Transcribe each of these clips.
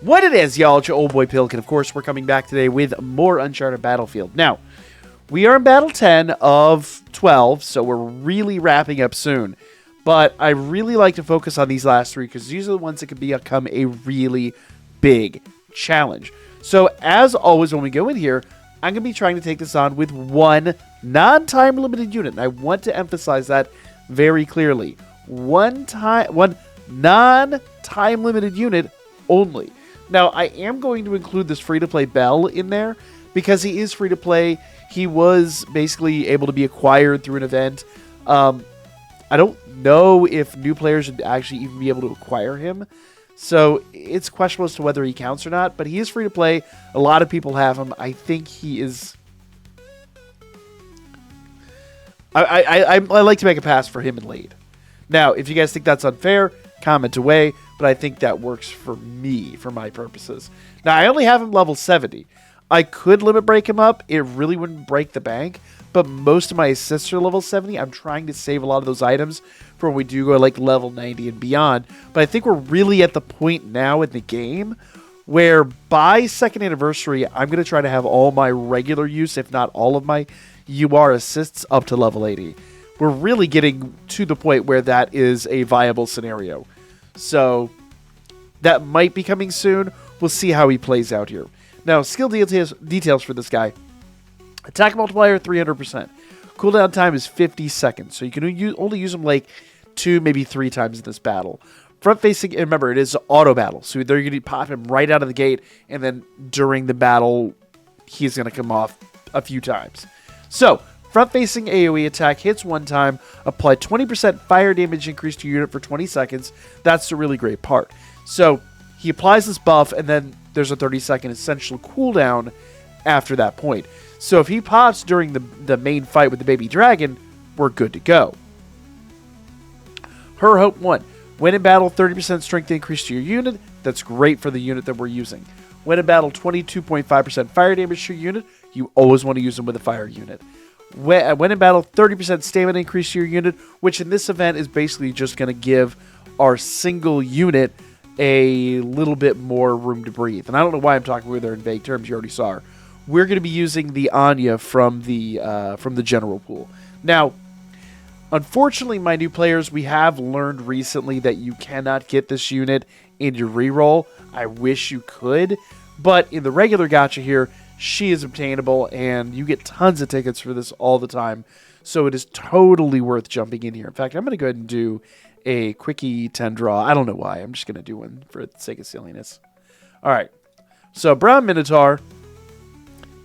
What it is, y'all, it's your old boy Pilk, and of course we're coming back today with more Uncharted Battlefield. Now, we are in Battle 10 of 12, so we're really wrapping up soon. But I really like to focus on these last three, because these are the ones that can become a really big challenge. So, as always, when we go in here, I'm going to be trying to take this on with one non-time limited unit. And I want to emphasize that very clearly. One non-time limited unit only. Now, I am going to include this free-to-play Bell in there, because he is free-to-play. He was basically able to be acquired through an event. I don't know if new players would actually even be able to acquire him. So, it's questionable as to whether he counts or not, but he is free-to-play. A lot of people have him. I think he is... I like to make a pass for him in late. Now, if you guys think that's unfair, comment away, but I think that works for me, for my purposes. Now, I only have him level 70. I could limit break him up. It really wouldn't break the bank, but most of my assists are level 70. I'm trying to save a lot of those items for when we do go like level 90 and beyond. But I think we're really at the point now in the game where by second anniversary, I'm going to try to have all my regular use, if not all of my UR assists, up to level 80. We're really getting to the point where that is a viable scenario. So that might be coming soon. We'll see how he plays out here. Now, skill details for this guy. Attack multiplier, 300%. Cooldown time is 50 seconds. So you can only use him like 2, maybe 3 times in this battle. Front facing, and remember, it is auto battle. So they're going to pop him right out of the gate. And then during the battle, he's going to come off a few times. So, front facing AoE attack hits one time. Apply 20% fire damage increase to your unit for 20 seconds. That's the really great part. So, he applies this buff, and then there's a 30-second essential cooldown after that point. So if he pops during the main fight with the baby dragon, we're good to go. Her Hope 1. When in battle, 30% strength increase to your unit. That's great for the unit that we're using. When in battle, 22.5% fire damage to your unit. You always want to use them with a fire unit. When in battle, 30% stamina increase to your unit, which in this event is basically just going to give our single unit a little bit more room to breathe. And I don't know why I'm talking with her in vague terms. You already saw her. We're going to be using the Anya from the general pool. Now, unfortunately, my new players, we have learned recently that you cannot get this unit in your reroll. I wish you could, but in the regular gacha here, she is obtainable, and you get tons of tickets for this all the time. So it is totally worth jumping in here. In fact, I'm going to go ahead and do a quickie 10 draw. I don't know why. I'm just going to do one for the sake of silliness. All right. So Brown Minotaur.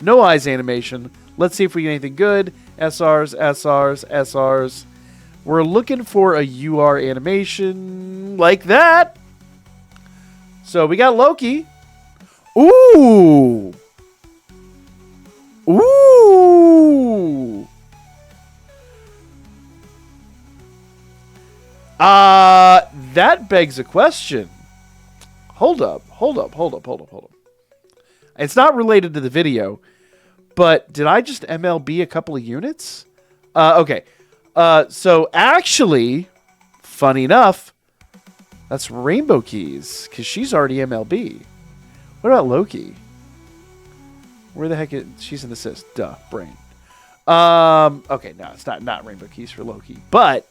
No eyes animation. Let's see if we get anything good. SRs, SRs, SRs. We're looking for a UR animation like that. So we got Loki. Ooh. Ooh. That begs a question. Hold up. It's not related to the video, but did I just MLB a couple of units? Okay. So actually, funny enough, that's Rainbow Keys, because she's already MLB. What about Loki? Where the heck is... She's an assist. Duh. Brain. Okay, no, it's not Rainbow Keys for Loki, but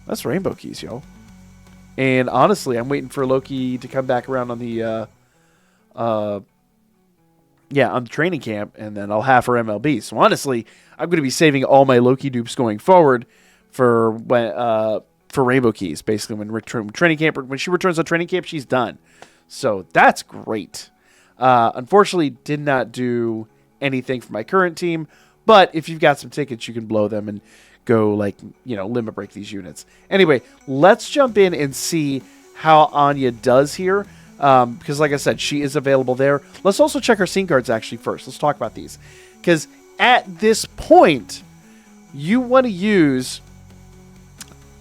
that's Rainbow Keys, yo. And honestly, I'm waiting for Loki to come back around on the, on the training camp, and then I'll have her MLB. So honestly, I'm going to be saving all my Loki dupes going forward for Rainbow Keys. Basically, when she returns on training camp, she's done. So that's great. Unfortunately, did not do anything for my current team, but if you've got some tickets, you can blow them and go, limit break these units. Anyway, let's jump in and see how Anya does here, because like I said, she is available there. Let's also check our scene cards actually first. Let's talk about these, because at this point, you want to use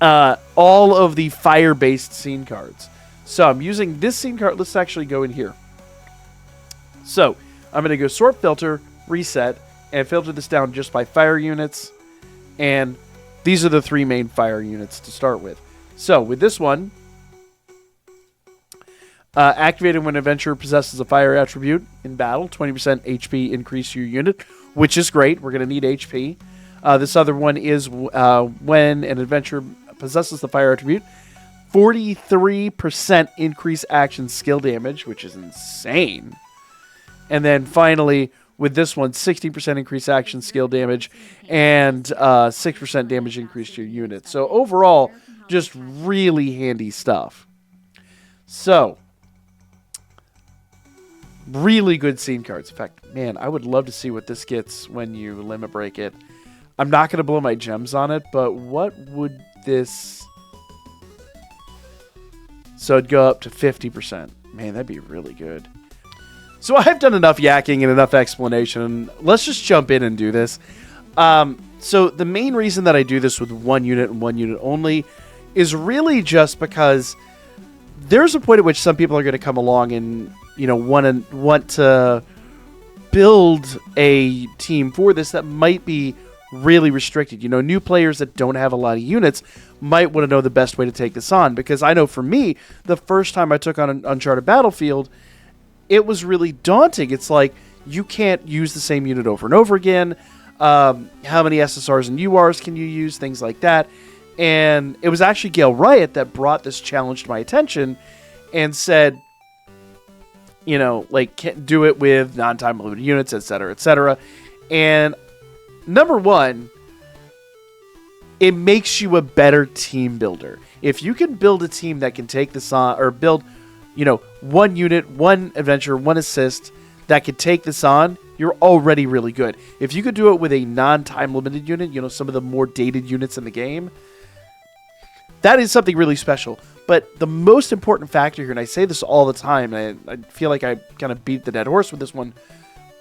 all of the fire-based scene cards. So I'm using this scene card. Let's actually go in here. So I'm going to go sort, filter, reset, and filter this down just by fire units. And these are the 3 main fire units to start with. So with this one, Activated when an adventurer possesses a fire attribute in battle, 20% HP increase to your unit, which is great. We're going to need HP. This other one is when an adventurer possesses the fire attribute, 43% increase action skill damage, which is insane. And then finally, with this one, 16% increase action skill damage and 6% damage increase to your unit. So overall, just really handy stuff. So, really good scene cards. In fact, man, I would love to see what this gets when you limit break it. I'm not going to blow my gems on it, but what would this... So it'd go up to 50%. Man, that'd be really good. So I've done enough yakking and enough explanation. Let's just jump in and do this. So the main reason that I do this with one unit and one unit only is really just because there's a point at which some people are going to come along and, you know, want to build a team for this that might be really restricted. You know, new players that don't have a lot of units might want to know the best way to take this on, because I know for me, the first time I took on an Uncharted Battlefield, it was really daunting. It's like, you can't use the same unit over and over again. How many SSRs and URs can you use? Things like that. And it was actually Gale Riot that brought this challenge to my attention and said, you know, like, can't do it with non-time limited units, etc., etc. And number one, it makes you a better team builder. If you can build a team that can take this on, or build, you know, one unit, one adventure, one assist that could take this on, you're already really good. If you could do it with a non-time limited unit, you know, some of the more dated units in the game, that is something really special. But the most important factor here, and I say this all the time, and I feel like I kind of beat the dead horse with this one,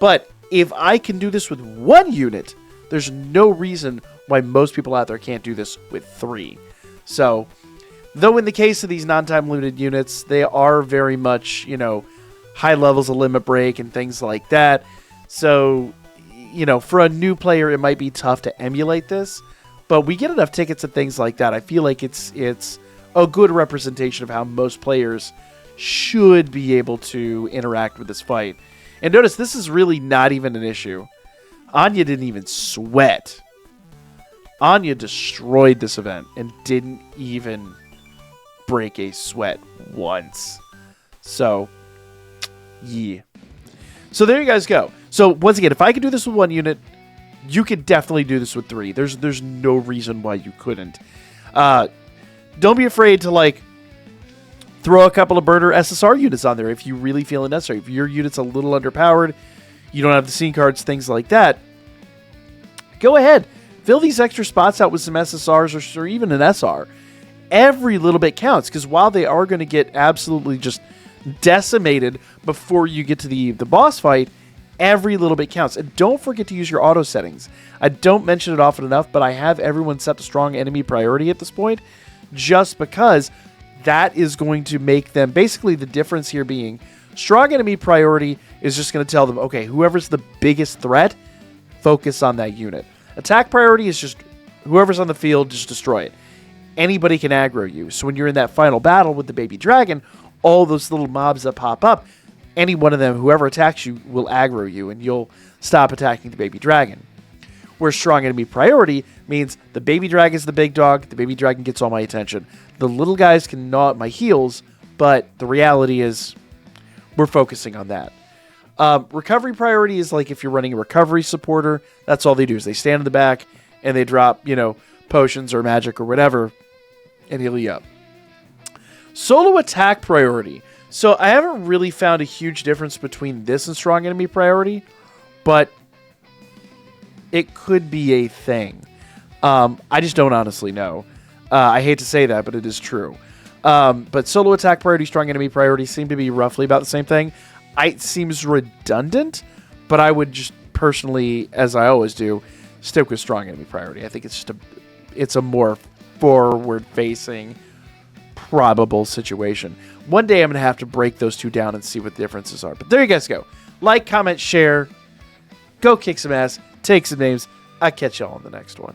but if I can do this with one unit, there's no reason why most people out there can't do this with three. So, though in the case of these non-time limited units, they are very much, you know, high levels of limit break and things like that. So, you know, for a new player, it might be tough to emulate this. But we get enough tickets and things like that. I feel like it's a good representation of how most players should be able to interact with this fight. And notice, this is really not even an issue. Anya didn't even sweat. Anya destroyed this event and didn't even break a sweat once. So, yeah. So there you guys go. So once again, if I could do this with one unit, you could definitely do this with three. There's no reason why you couldn't. Don't be afraid to, like, throw a couple of burner SSR units on there if you really feel it necessary. If your unit's a little underpowered, you don't have the scene cards, things like that, go ahead. Fill these extra spots out with some SSRs or even an SR. Every little bit counts, because while they are going to get absolutely just decimated before you get to the boss fight, every little bit counts. And don't forget to use your auto settings. I don't mention it often enough, but I have everyone set to strong enemy priority at this point, just because that is going to make them, basically the difference here being, strong enemy priority is just going to tell them, okay, whoever's the biggest threat, focus on that unit. Attack priority is just whoever's on the field, just destroy it. Anybody can aggro you. So when you're in that final battle with the baby dragon, all those little mobs that pop up, any one of them, whoever attacks you, will aggro you, and you'll stop attacking the baby dragon. Where strong enemy priority means the baby dragon is the big dog, the baby dragon gets all my attention. The little guys can gnaw at my heels, but the reality is we're focusing on that. Recovery priority is like if you're running a recovery supporter, that's all they do is they stand in the back and they drop, you know, potions or magic or whatever and heal you up. Solo attack priority. So I haven't really found a huge difference between this and strong enemy priority, but it could be a thing. I just don't honestly know. I hate to say that, but it is true. But solo attack priority, strong enemy priority seem to be roughly about the same thing. It seems redundant, but I would just personally, as I always do, stick with strong enemy priority. I think it's just it's a more forward-facing, probable situation. One day I'm going to have to break those two down and see what the differences are. But there you guys go. Like, comment, share. Go kick some ass. Take some names. I'll catch y'all on the next one.